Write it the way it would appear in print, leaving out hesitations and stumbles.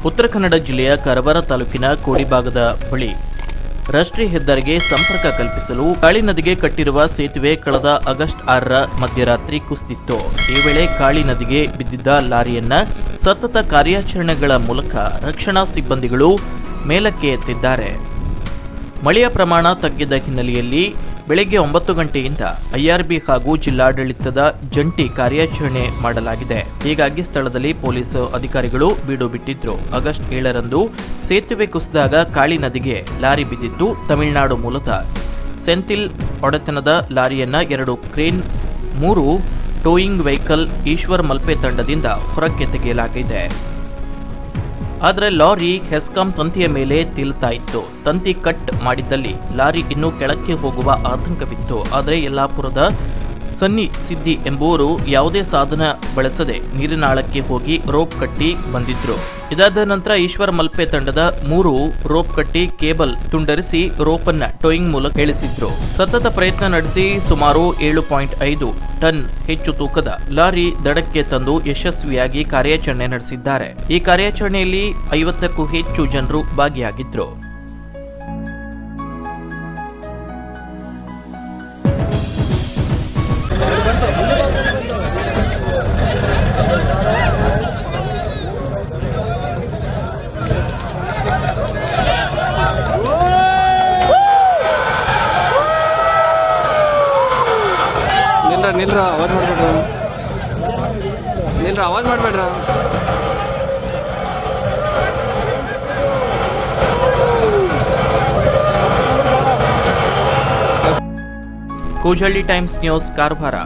ಉತ್ತರ ಕನ್ನಡ ಜಿಲ್ಲೆಯ ಕಾರವಾರ ತಾಲೂಕಿನ ಕೋಡಿಭಾಗದ ಬಳಿ ರಾಷ್ಟ್ರೀಯ ಹೆದ್ದಾರಿಗೆ ಸಂಪರ್ಕ ಕಲ್ಪಿಸಲು ಕಾಳಿ ನದಿಗೆ ಕಟ್ಟಿರುವ ಸೇತುವೆ ಕಳೆದ ಆಗಸ್ಟ್ 6ರ ಮಧ್ಯರಾತ್ರಿ ಕುಸಿದಿತ್ತು. ಈ ವೇಳೆ ಕಾಳಿ ನದಿಗೆ ಬಿದ್ದಿದ್ದ ಲಾರಿಯನ್ನ ಸತತ ಕಾರ್ಯಾಚರಣೆಗಳ ಮೂಲಕ ರಕ್ಷಣಾ ಸಿಬ್ಬಂದಿಗಳು ಮೇಲಕ್ಕೆ ಎತ್ತಿದ್ದಾರೆ. ಮಳೆಯ ಪ್ರಮಾಣ ತಗ್ಗಿದ ಹಿನ್ನೆಲೆಯಲ್ಲಿ ಬೆಳಗ್ಗೆ 9 ಗಂಟೆಯಿಂದ IRB ಹಾಗೂ ಜಿಲ್ಲಾಡಳಿತದ ಜಂಟಿ ಕಾರ್ಯಾಚರಣೆ ಮಾಡಲಾಗಿದೆ. ಹೀಗಾಗಿ ಸ್ಥಳದಲ್ಲಿ ಪೊಲೀಸ್ ಅಧಿಕಾರಿಗಳು ಬೀಡು ಬಿಟ್ಟಿದ್ರು. ಆಗಸ್ಟ್ 7ರಂದು ಸೇತುವೆ ಕುಸಿದಾಗ ಕಾಳಿ ನದಿಗೆ ಲಾರಿ ಬಿದ್ದಿದ್ದು, ತಮಿಳುನಾಡು ಮೂಲದ ಸೆಂಥಿಲ್ ಒಡೆತನದ ಲಾರಿಯನ್ನ 2 crane 3 towing vehicle Eshwar Malpe ತಂಡದಿಂದ ಹೊರಕ್ಕೆ ತೆಗೆಯಲಾಗಿದೆ. ಆದರೆ ಲಾರಿ ಹೆಸ್ಕಾಂ ತಂತಿಯ ಮೇಲೆ ತೇಲ್ತಾ ಇತ್ತು. ತಂತಿ ಕಟ್ ಮಾಡಿದ್ದಲ್ಲಿ ಲಾರಿ ಇನ್ನೂ ಕೆಳಕ್ಕೆ ಹೋಗುವ ಆತಂಕವಿತ್ತು. ಆದರೆ ಯಲ್ಲಾಪುರದ ಸನ್ನಿ ಸಿದ್ದಿ ಎಂಬುವರು ಯಾವುದೇ ಸಾಧನ ಬಳಸದೆ ನೀರಿನಾಳಕ್ಕೆ ಹೋಗಿ ರೋಪ್ ಕಟ್ಟಿ ಬಂದಿದ್ರು. ಇದಾದ ನಂತರ ಈಶ್ವರ ಮಲ್ಪೆ ತಂಡದ 3 ರೋಪ್ ಕಟ್ಟಿ ಕೇಬಲ್ ತುಂಡರಿಸಿ ರೋಪನ್ನ ಟೋಯಿಂಗ್ ಮೂಲಕ ಇಳಿಸಿದ್ರು. ಸತತ ಪ್ರಯತ್ನ ನಡೆಸಿ ಸುಮಾರು 7.5 ಟನ್ ಹೆಚ್ಚು ತೂಕದ ಲಾರಿ ದಡಕ್ಕೆ ತಂದು ಯಶಸ್ವಿಯಾಗಿ ಕಾರ್ಯಾಚರಣೆ ನಡೆಸಿದ್ದಾರೆ. ಈ ಕಾರ್ಯಾಚರಣೆಯಲ್ಲಿ 50ಕ್ಕೂ ಹೆಚ್ಚು ಜನರು ಭಾಗಿಯಾಗಿದ್ರು. ನಿಲ್ರ ಆವಾಜ್ ಮಾಡಬೇಡ್ರ. ಕೋಜಳ್ಳಿ ಟೈಮ್ಸ್ ನ್ಯೂಸ್ ಕಾರವಾರ.